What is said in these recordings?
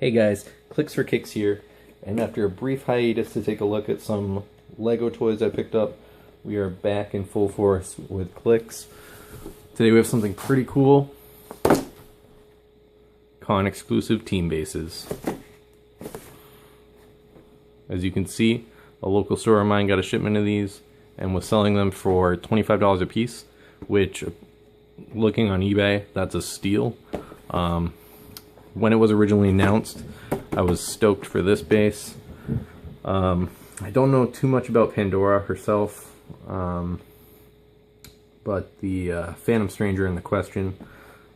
Hey guys, Clix for Kicks here, and after a brief hiatus to take a look at some Lego toys I picked up, we are back in full force with Clix. Today we have something pretty cool. Con exclusive team bases. As you can see, a local store of mine got a shipment of these and was selling them for $25 a piece, which, looking on eBay, that's a steal. When it was originally announced, I was stoked for this base. I don't know too much about Pandora herself, but the Phantom Stranger in the question,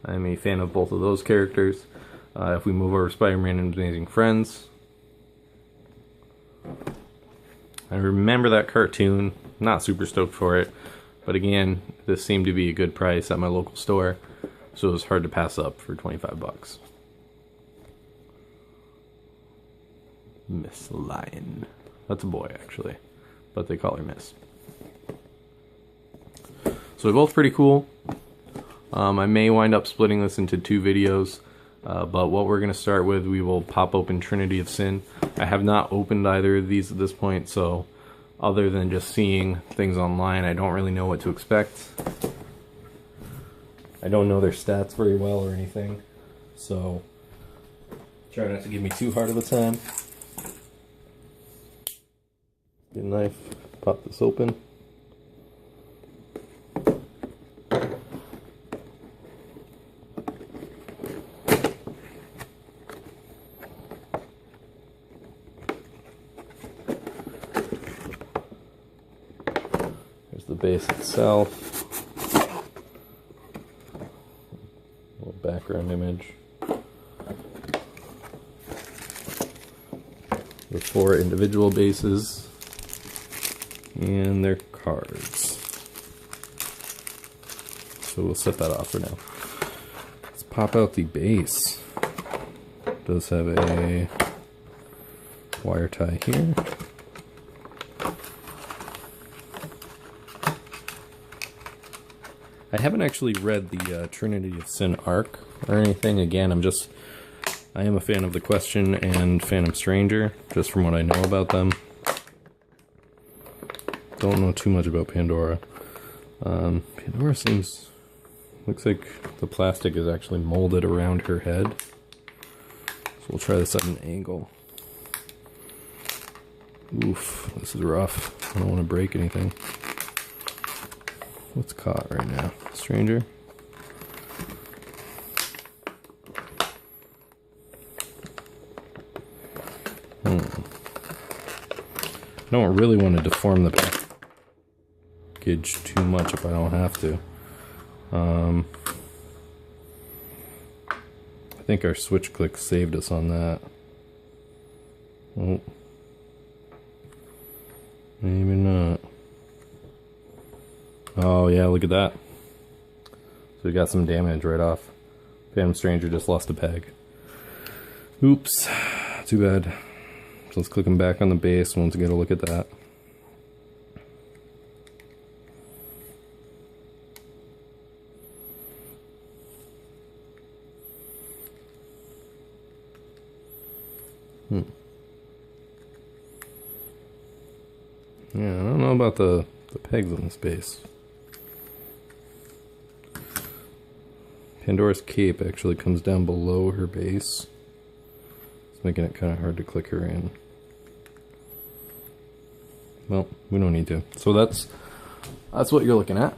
I'm a fan of both of those characters. If we move over Spider-Man and Amazing Friends, I remember that cartoon, not super stoked for it, but again, this seemed to be a good price at my local store, so it was hard to pass up for 25 bucks. Miss Lion. That's a boy, actually, but they call her Miss. So they're both pretty cool. I may wind up splitting this into two videos, but what we're going to start with, we will pop open Trinity of Sin. I have not opened either of these at this point, so other than just seeing things online, I don't really know what to expect. I don't know their stats very well or anything, so try not to give me too hard of a time. Get a knife, pop this open. Here's the base itself. Little background image. The four individual bases and their cards. So we'll set that off for now. Let's pop out the base. It does have a wire tie here. I haven't actually read the Trinity of Sin arc or anything. Again, I am a fan of the Question and Phantom Stranger, just from what I know about them. Don't know too much about Pandora. Pandora looks like the plastic is actually molded around her head. So we'll try this at an angle. Oof, this is rough. I don't want to break anything. What's caught right now? Stranger? I don't really want to deform the package too much if I don't have to. I think our switch click saved us on that. Oh. Maybe not. Oh yeah, look at that. So we got some damage right off. Phantom Stranger just lost a peg. Oops. Too bad. So let's click them back on the base once we get a look at that. Yeah, I don't know about the pegs on this base. Pandora's cape actually comes down below her base. It's making it kind of hard to click her in. Well, we don't need to. So that's what you're looking at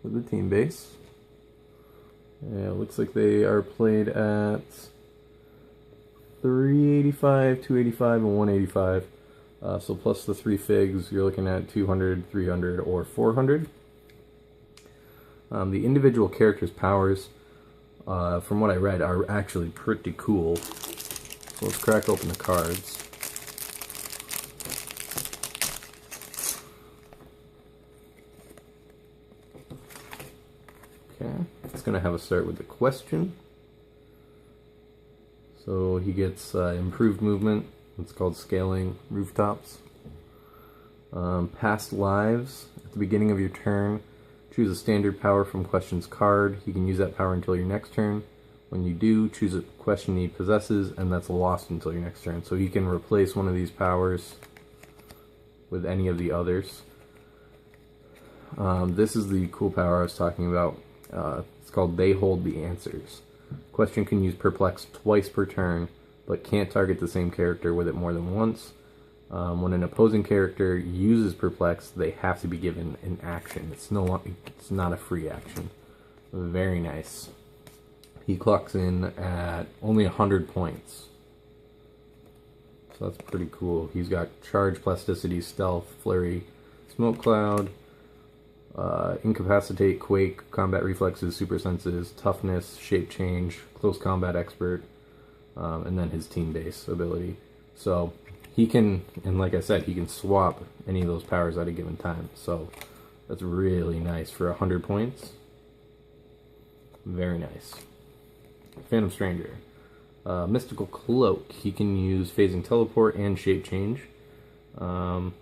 with the team base. Yeah, it looks like they are played at 385, 285, and 185. So plus the 3 figs, you're looking at 200, 300, or 400. The individual characters' powers, from what I read, are actually pretty cool. So let's crack open the cards. Okay, it's going to have us start with the Question. So he gets improved movement. It's called Scaling Rooftops. Past lives. At the beginning of your turn, choose a standard power from Question's card. You can use that power until your next turn. When you do, choose a question he possesses, and that's lost until your next turn. So he can replace one of these powers with any of the others. This is the cool power I was talking about. It's called They Hold the Answers. Question can use Perplex twice per turn, but can't target the same character with it more than once. When an opposing character uses Perplex, they have to be given an action. It's not a free action. Very nice. He clocks in at only 100 points. So that's pretty cool. He's got Charge, Plasticity, Stealth, Flurry, Smoke Cloud, Incapacitate, Quake, Combat Reflexes, Super Senses, Toughness, Shape Change, Close Combat Expert, and then his team base ability. So he can, and like I said, he can swap any of those powers at a given time. So that's really nice for 100 points. Very nice. Phantom Stranger. Mystical Cloak. He can use Phasing Teleport and Shape Change. 30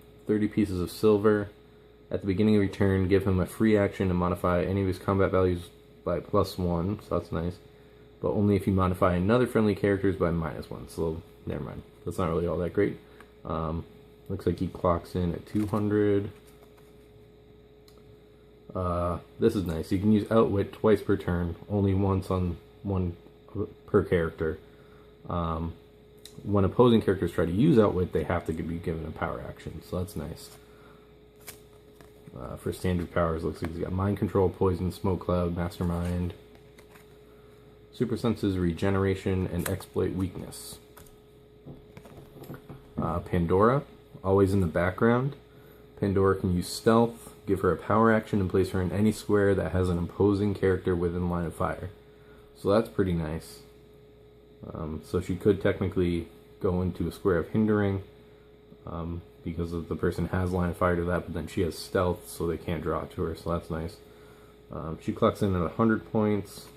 pieces of silver. At the beginning of your turn, give him a free action to modify any of his combat values by +1, so that's nice. But only if you modify another friendly character's by -1, so never mind. That's not really all that great. Looks like he clocks in at 200. This is nice. You can use Outwit twice per turn, only once on one per character. When opposing characters try to use Outwit, they have to be given a power action, so that's nice. For standard powers, looks like he's got Mind Control, Poison, Smoke Cloud, Mastermind, Super Senses, Regeneration, and Exploit Weakness. Pandora, always in the background. Pandora can use Stealth, give her a power action, and place her in any square that has an opposing character within line of fire. So that's pretty nice. So she could technically go into a square of hindering, because the person has line of fire to that, but then she has Stealth, so they can't draw it to her, so that's nice. She clocks in at 100 points.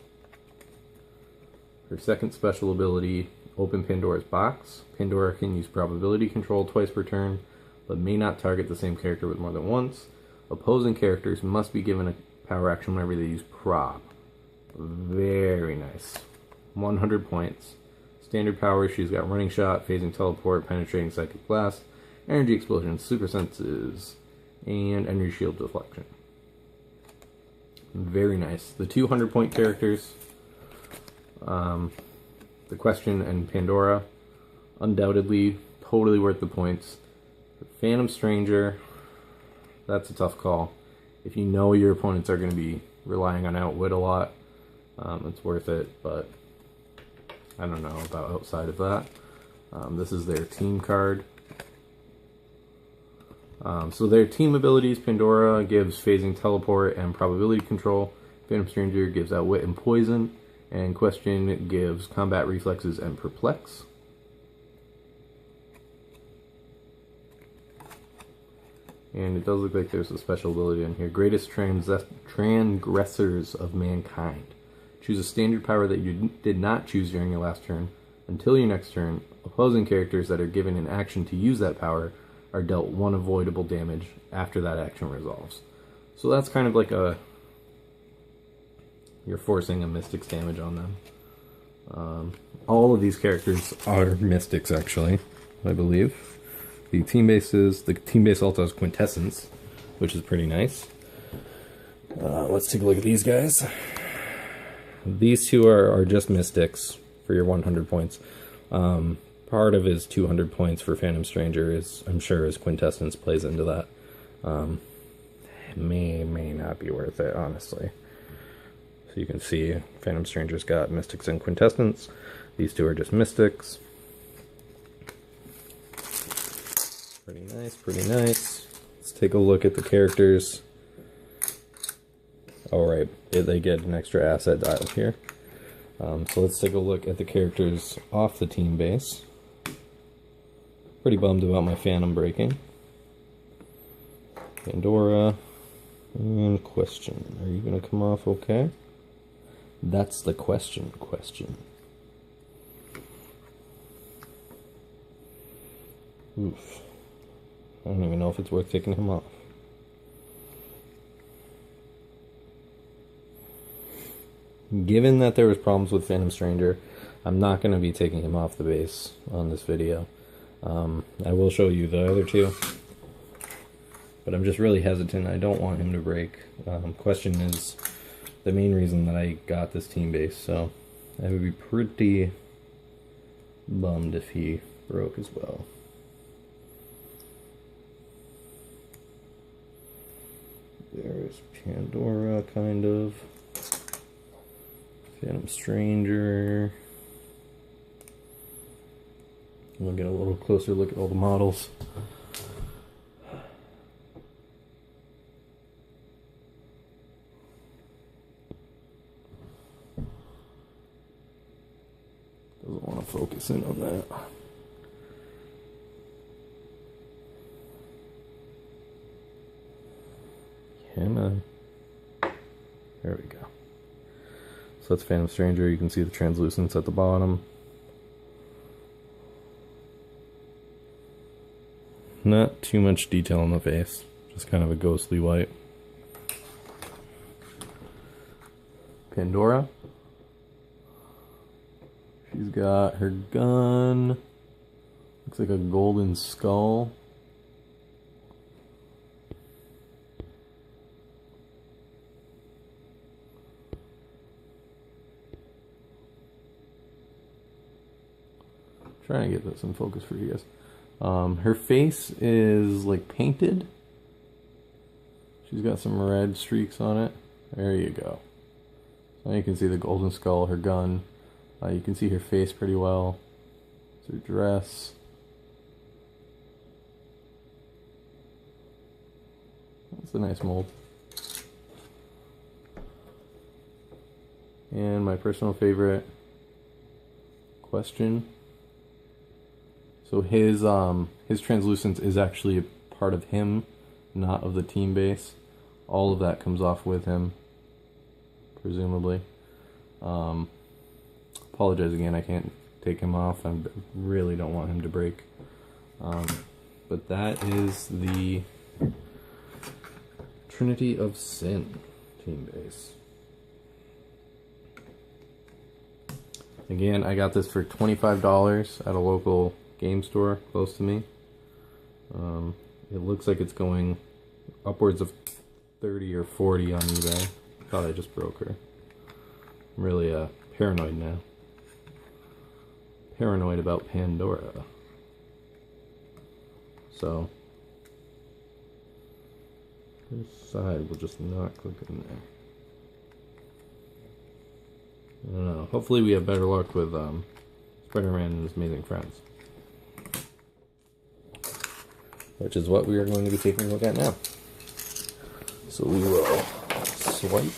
Her second special ability, Open Pandora's Box. Pandora can use Probability Control twice per turn, but may not target the same character with more than once. Opposing characters must be given a power action whenever they use Prob. Very nice. 100 points. Standard power, she's got Running Shot, Phasing Teleport, Penetrating Psychic Blast, Energy Explosion, Super Senses, and Energy Shield Deflection. Very nice. The 200-point characters, the Question and Pandora, undoubtedly totally worth the points. The Phantom Stranger, that's a tough call. If you know your opponents are going to be relying on Outwit a lot, it's worth it, but I don't know about outside of that. This is their team card. So their team abilities, Pandora gives Phasing Teleport and Probability Control. Phantom Stranger gives Outwit and Poison. And Question gives Combat Reflexes and Perplex. And it does look like there's a special ability in here. Greatest Transgressors of Mankind. Choose a standard power that you did not choose during your last turn. Until your next turn, opposing characters that are given an action to use that power are dealt 1 avoidable damage after that action resolves. So that's kind of like you're forcing a Mystic's damage on them. All of these characters are Mystics, actually, I believe. The team base also has Quintessence, which is pretty nice. Let's take a look at these guys. These two are just Mystics for your 100 points. Part of his 200 points for Phantom Stranger is, I'm sure, his Quintessence plays into that. May not be worth it, honestly. So you can see Phantom Stranger's got Mystics and Quintessence. These two are just Mystics. Pretty nice, pretty nice. Let's take a look at the characters. Alright, they get an extra asset dial here. So let's take a look at the characters off the team base. Pretty bummed about my Phantom breaking. Pandora and Question. Are you going to come off okay? That's the question. Oof. I don't even know if it's worth taking him off. given that there was problems with Phantom Stranger, I'm not going to be taking him off the base on this video. I will show you the other two, but I'm just really hesitant. I don't want him to break. Question is the main reason that I got this team base, so I would be pretty bummed if he broke as well. There's Pandora, kind of. Phantom Stranger. We'll get a little closer look at all the models. Doesn't want to focus in on that. Come on. There we go. So that's Phantom Stranger. You can see the translucence at the bottom. Not too much detail on the face, just kind of a ghostly white. Pandora. She's got her gun. Looks like a golden skull. Trying to get this in focus for you guys. Her face is like painted. She's got some red streaks on it. There you go. So now you can see the golden skull, her gun. You can see her face pretty well. It's her dress. That's a nice mold. And my personal favorite, Question. So his translucence is actually a part of him, not of the team base. All of that comes off with him, presumably. Apologize again, I can't take him off. I really don't want him to break. But that is the Trinity of Sin team base. Again, I got this for $25 at a local game store close to me. It looks like it's going upwards of 30 or 40 on eBay. I thought I just broke her. I'm really paranoid now. Paranoid about Pandora. So this side will just not click in there. I don't know. Hopefully we have better luck with Spider-Man and His Amazing Friends, which is what we are going to be taking a look at now. So we will swipe